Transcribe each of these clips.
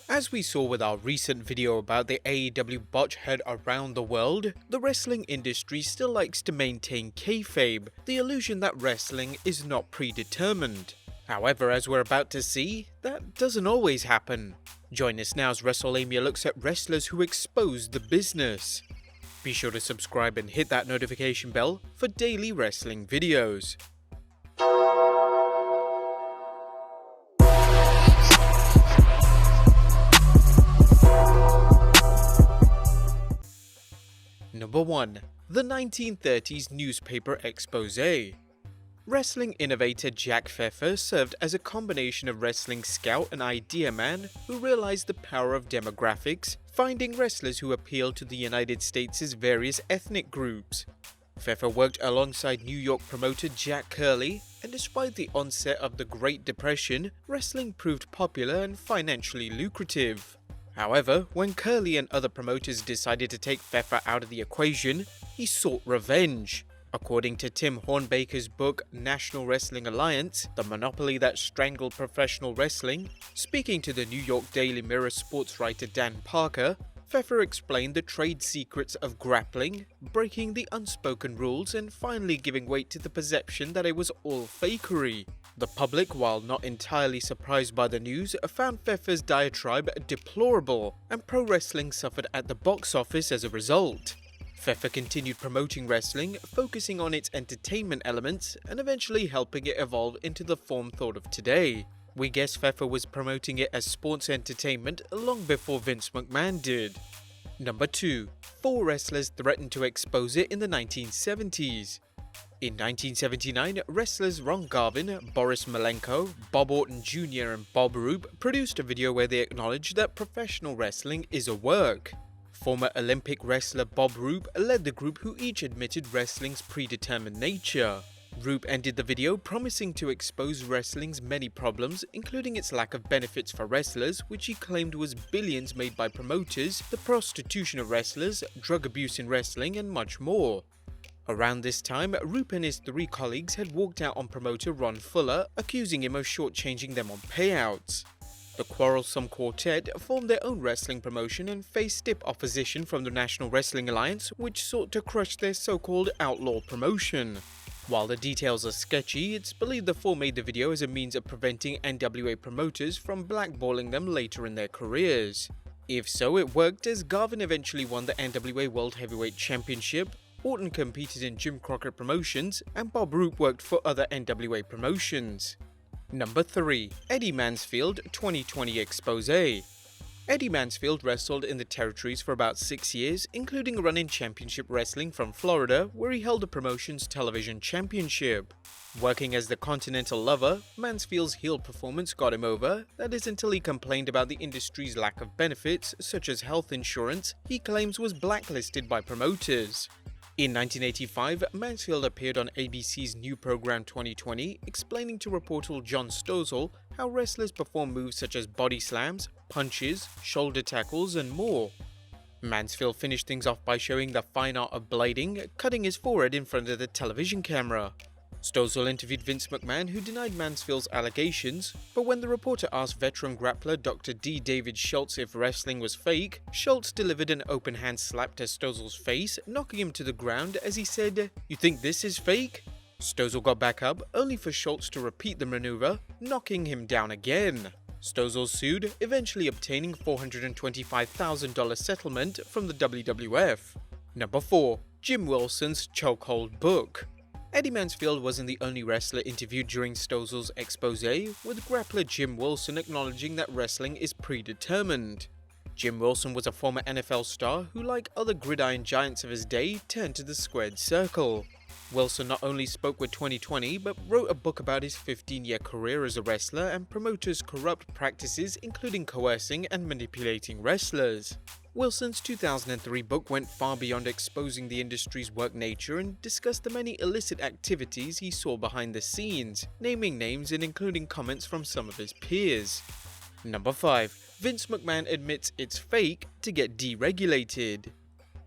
As we saw with our recent video about the AEW botch heard around the world, the wrestling industry still likes to maintain kayfabe, the illusion that wrestling is not predetermined. However, as we're about to see, that doesn't always happen. Join us now as Wrestlelamia looks at wrestlers who expose the business. Be sure to subscribe and hit that notification bell for daily wrestling videos. Number 1. The 1930s Newspaper Expose. Wrestling innovator Jack Pfeffer served as a combination of wrestling scout and idea man who realized the power of demographics, finding wrestlers who appealed to the United States' various ethnic groups. Pfeffer worked alongside New York promoter Jack Curley, and despite the onset of the Great Depression, wrestling proved popular and financially lucrative. However, when Curley and other promoters decided to take Pfeffer out of the equation, he sought revenge. According to Tim Hornbaker's book National Wrestling Alliance, The Monopoly That Strangled Professional Wrestling, speaking to the New York Daily Mirror sports writer Dan Parker, Pfeffer explained the trade secrets of grappling, breaking the unspoken rules, and finally giving weight to the perception that it was all fakery. The public, while not entirely surprised by the news, found Pfeffer's diatribe deplorable, and pro wrestling suffered at the box office as a result. Pfeffer continued promoting wrestling, focusing on its entertainment elements, and eventually helping it evolve into the form thought of today. We guess Pfeffer was promoting it as sports entertainment long before Vince McMahon did. Number 2. 4 wrestlers threatened to expose it in the 1970s. In 1979, wrestlers Ron Garvin, Boris Malenko, Bob Orton Jr. and Bob Roop produced a video where they acknowledged that professional wrestling is a work. Former Olympic wrestler Bob Roop led the group, who each admitted wrestling's predetermined nature. Roop ended the video promising to expose wrestling's many problems, including its lack of benefits for wrestlers, which he claimed was billions made by promoters, the prostitution of wrestlers, drug abuse in wrestling, and much more. Around this time, Roop and his 3 colleagues had walked out on promoter Ron Fuller, accusing him of shortchanging them on payouts. The quarrelsome quartet formed their own wrestling promotion and faced stiff opposition from the National Wrestling Alliance, which sought to crush their so-called outlaw promotion. While the details are sketchy, it's believed the 4 made the video as a means of preventing NWA promoters from blackballing them later in their careers. If so, it worked, as Garvin eventually won the NWA World Heavyweight Championship, Orton competed in Jim Crockett Promotions, and Bob Roop worked for other NWA promotions. Number 3. Eddie Mansfield 2020 Expose. Eddie Mansfield wrestled in the territories for about 6 years, including a run in championship wrestling from Florida, where he held the promotion's television championship. Working as the Continental Lover, Mansfield's heel performance got him over, that is until he complained about the industry's lack of benefits, such as health insurance, he claims was blacklisted by promoters. In 1985, Mansfield appeared on ABC's new program 2020, explaining to reporter John Stossel how wrestlers perform moves such as body slams, punches, shoulder tackles, and more. Mansfield finished things off by showing the fine art of blading, cutting his forehead in front of the television camera. Stossel interviewed Vince McMahon, who denied Mansfield's allegations, but when the reporter asked veteran grappler Dr. D. David Schultz if wrestling was fake, Schultz delivered an open hand slap to Stossel's face, knocking him to the ground as he said, "You think this is fake?" Stossel got back up, only for Schultz to repeat the maneuver, knocking him down again. Stossel sued, eventually obtaining $425,000 settlement from the WWF. Number 4. Jim Wilson's Chokehold book. Eddie Mansfield wasn't the only wrestler interviewed during Stossel's expose, with grappler Jim Wilson acknowledging that wrestling is predetermined. Jim Wilson was a former NFL star who, like other gridiron giants of his day, turned to the squared circle. Wilson not only spoke with 2020, but wrote a book about his 15-year career as a wrestler and promoters' corrupt practices, including coercing and manipulating wrestlers. Wilson's 2003 book went far beyond exposing the industry's work nature and discussed the many illicit activities he saw behind the scenes, naming names and including comments from some of his peers. Number 5. Vince McMahon admits it's fake to get deregulated.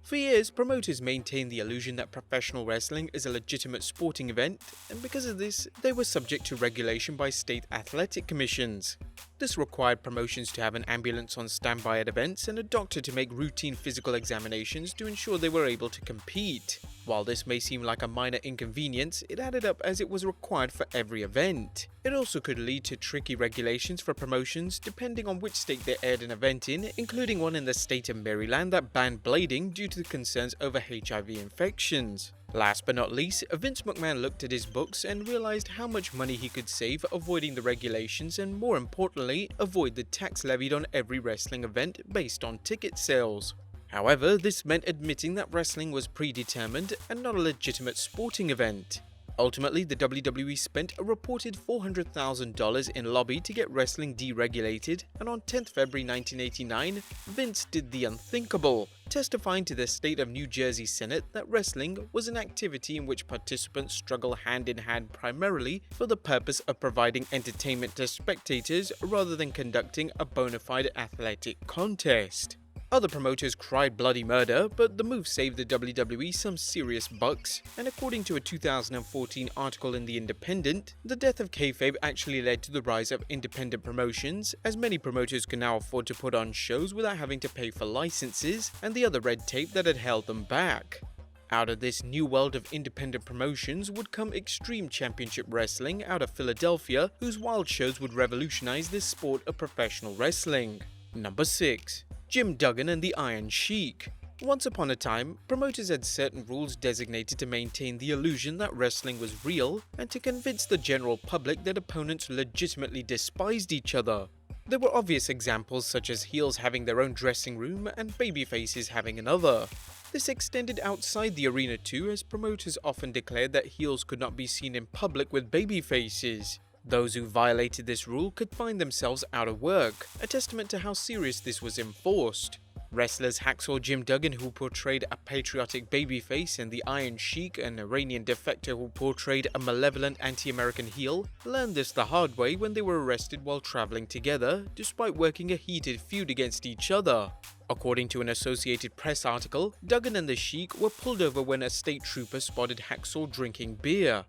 For years, promoters maintained the illusion that professional wrestling is a legitimate sporting event, and because of this, they were subject to regulation by state athletic commissions. This required promotions to have an ambulance on standby at events and a doctor to make routine physical examinations to ensure they were able to compete. While this may seem like a minor inconvenience, it added up as it was required for every event. It also could lead to tricky regulations for promotions depending on which state they aired an event in, including one in the state of Maryland that banned blading due to concerns over HIV infections. Last but not least, Vince McMahon looked at his books and realized how much money he could save avoiding the regulations and, more importantly, avoid the tax levied on every wrestling event based on ticket sales. However, this meant admitting that wrestling was predetermined and not a legitimate sporting event. Ultimately, the WWE spent a reported $400,000 in lobby to get wrestling deregulated, and on 10th February 1989, Vince did the unthinkable, testifying to the state of New Jersey Senate that wrestling was an activity in which participants struggle hand in hand primarily for the purpose of providing entertainment to spectators rather than conducting a bona fide athletic contest. Other promoters cried bloody murder, but the move saved the WWE some serious bucks, and according to a 2014 article in The Independent, the death of Kayfabe actually led to the rise of independent promotions, as many promoters can now afford to put on shows without having to pay for licenses and the other red tape that had held them back. Out of this new world of independent promotions would come Extreme Championship Wrestling out of Philadelphia, whose wild shows would revolutionize this sport of professional wrestling. Number 6. Jim Duggan and the Iron Sheik. Once upon a time, promoters had certain rules designated to maintain the illusion that wrestling was real and to convince the general public that opponents legitimately despised each other. There were obvious examples such as heels having their own dressing room and babyfaces having another. This extended outside the arena too, as promoters often declared that heels could not be seen in public with babyfaces. Those who violated this rule could find themselves out of work, a testament to how serious this was enforced. Wrestlers Hacksaw Jim Duggan, who portrayed a patriotic babyface, and the Iron Sheik, an Iranian defector who portrayed a malevolent anti-American heel, learned this the hard way when they were arrested while traveling together, despite working a heated feud against each other. According to an Associated Press article, Duggan and the Sheik were pulled over when a state trooper spotted Hacksaw drinking beer.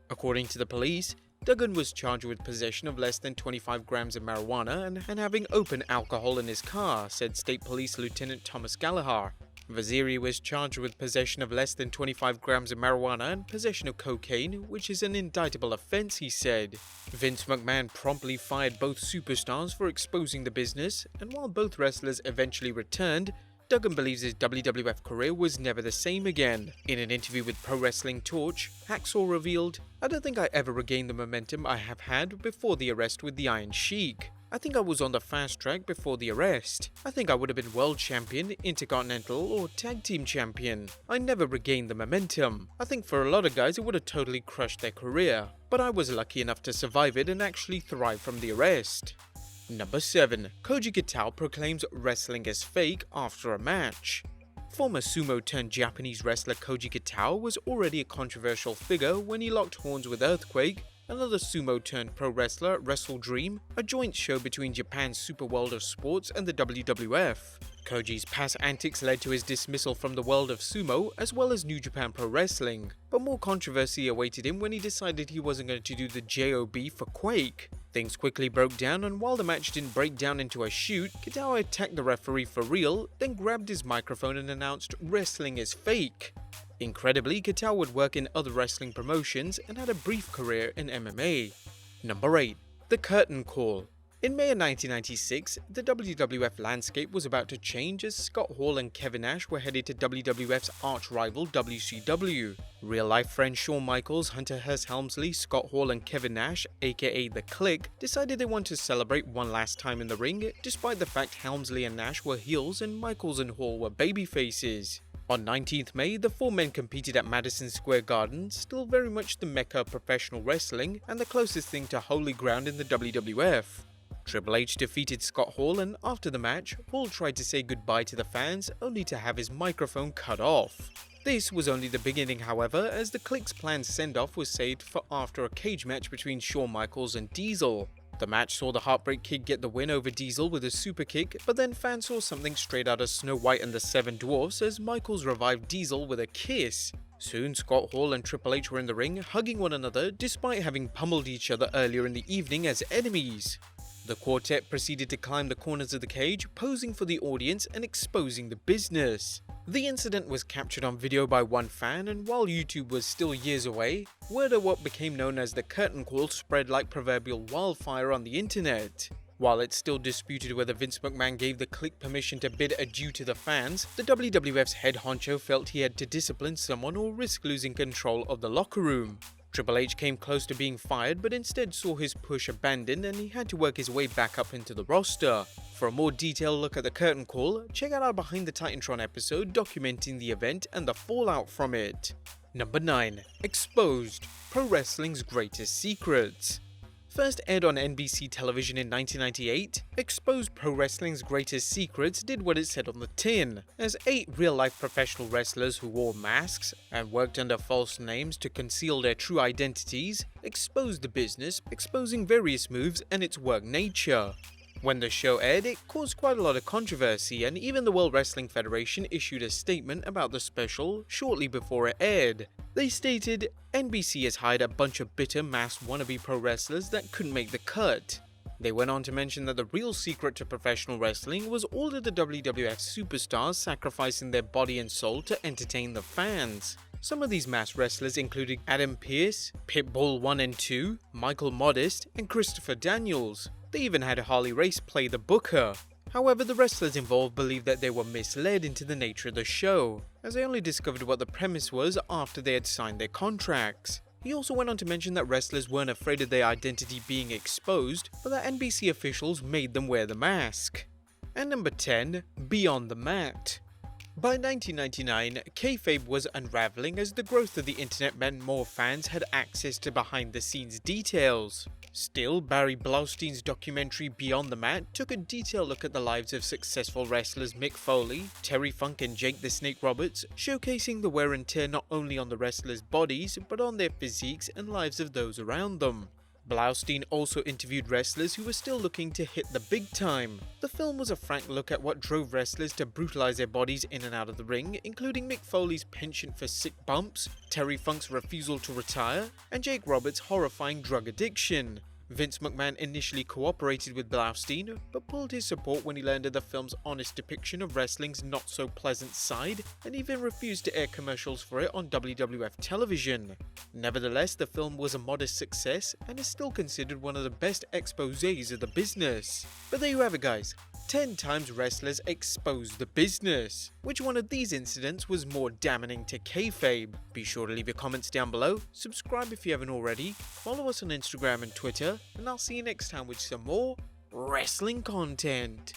According to the police, Duggan was charged with possession of less than 25 grams of marijuana and having open alcohol in his car, said State Police Lieutenant Thomas Gallagher. Vaziri was charged with possession of less than 25 grams of marijuana and possession of cocaine, which is an indictable offense, he said. Vince McMahon promptly fired both superstars for exposing the business, and while both wrestlers eventually returned, Duggan believes his WWF career was never the same again. In an interview with Pro Wrestling Torch, Hacksaw revealed, "I don't think I ever regained the momentum I have had before the arrest with the Iron Sheik. I think I was on the fast track before the arrest. I think I would have been world champion, intercontinental, or tag team champion. I never regained the momentum. I think for a lot of guys it would have totally crushed their career. But I was lucky enough to survive it and actually thrive from the arrest." Number 7. Koji Kitao proclaims wrestling is fake after a match. Former sumo-turned-Japanese wrestler Koji Kitao was already a controversial figure when he locked horns with Earthquake, another sumo-turned-pro wrestler, Wrestle Dream, a joint show between Japan's Super World of Sports and the WWF. Koji's past antics led to his dismissal from the world of sumo as well as New Japan Pro Wrestling, but more controversy awaited him when he decided he wasn't going to do the JOB for Quake. Things quickly broke down, and while the match didn't break down into a shoot, Kitao attacked the referee for real, then grabbed his microphone and announced wrestling is fake. Incredibly, Kitao would work in other wrestling promotions and had a brief career in MMA. Number 8. The Curtain Call. In May of 1996, the WWF landscape was about to change as Scott Hall and Kevin Nash were headed to WWF's arch-rival WCW. Real-life friends Shawn Michaels, Hunter Hearst Helmsley, Scott Hall and Kevin Nash, aka The Clique, decided they wanted to celebrate one last time in the ring, despite the fact Helmsley and Nash were heels and Michaels and Hall were babyfaces. On 19th May, the four men competed at Madison Square Garden, still very much the mecca of professional wrestling and the closest thing to holy ground in the WWF. Triple H defeated Scott Hall, and after the match, Hall tried to say goodbye to the fans, only to have his microphone cut off. This was only the beginning, however, as the Clique's planned send-off was saved for after a cage match between Shawn Michaels and Diesel. The match saw the Heartbreak Kid get the win over Diesel with a super kick, but then fans saw something straight out of Snow White and the Seven Dwarfs as Michaels revived Diesel with a kiss. Soon, Scott Hall and Triple H were in the ring, hugging one another despite having pummeled each other earlier in the evening as enemies. The quartet proceeded to climb the corners of the cage, posing for the audience and exposing the business. The incident was captured on video by one fan, and while YouTube was still years away, word of what became known as the curtain call spread like proverbial wildfire on the internet. While it's still disputed whether Vince McMahon gave the Clique permission to bid adieu to the fans, the WWF's head honcho felt he had to discipline someone or risk losing control of the locker room. Triple H came close to being fired, but instead saw his push abandoned and he had to work his way back up into the roster. For a more detailed look at the curtain call, check out our Behind the Titantron episode documenting the event and the fallout from it. Number 9. Exposed: Pro Wrestling's Greatest Secrets. First aired on NBC television in 1998, Exposed: Pro Wrestling's Greatest Secrets did what it said on the tin, as 8 real-life professional wrestlers who wore masks and worked under false names to conceal their true identities exposed the business, exposing various moves and its work nature. When the show aired, it caused quite a lot of controversy, and even the World Wrestling Federation issued a statement about the special shortly before it aired. They stated, "NBC has hired a bunch of bitter masked wannabe pro wrestlers that couldn't make the cut." They went on to mention that the real secret to professional wrestling was all of the WWF superstars sacrificing their body and soul to entertain the fans. Some of these masked wrestlers included Adam Pearce, Pitbull 1 and 2, Michael Modest, and Christopher Daniels. They even had Harley Race play the booker. However, the wrestlers involved believed that they were misled into the nature of the show, as they only discovered what the premise was after they had signed their contracts. He also went on to mention that wrestlers weren't afraid of their identity being exposed, but that NBC officials made them wear the mask. And number 10, Beyond the Mat. By 1999, Kayfabe was unraveling as the growth of the internet meant more fans had access to behind-the-scenes details. Still, Barry Blaustein's documentary Beyond the Mat took a detailed look at the lives of successful wrestlers Mick Foley, Terry Funk and Jake the Snake Roberts, showcasing the wear and tear not only on the wrestlers' bodies, but on their physiques and lives of those around them. Blaustein also interviewed wrestlers who were still looking to hit the big time. The film was a frank look at what drove wrestlers to brutalize their bodies in and out of the ring, including Mick Foley's penchant for sick bumps, Terry Funk's refusal to retire, and Jake Roberts' horrifying drug addiction. Vince McMahon initially cooperated with Blaustein, but pulled his support when he learned of the film's honest depiction of wrestling's not-so-pleasant side, and even refused to air commercials for it on WWF television. Nevertheless, the film was a modest success, and is still considered one of the best exposés of the business. But there you have it, guys. 10 times wrestlers exposed the business. Which one of these incidents was more damning to kayfabe? Be sure to leave your comments down below, subscribe if you haven't already, follow us on Instagram and Twitter, and I'll see you next time with some more wrestling content.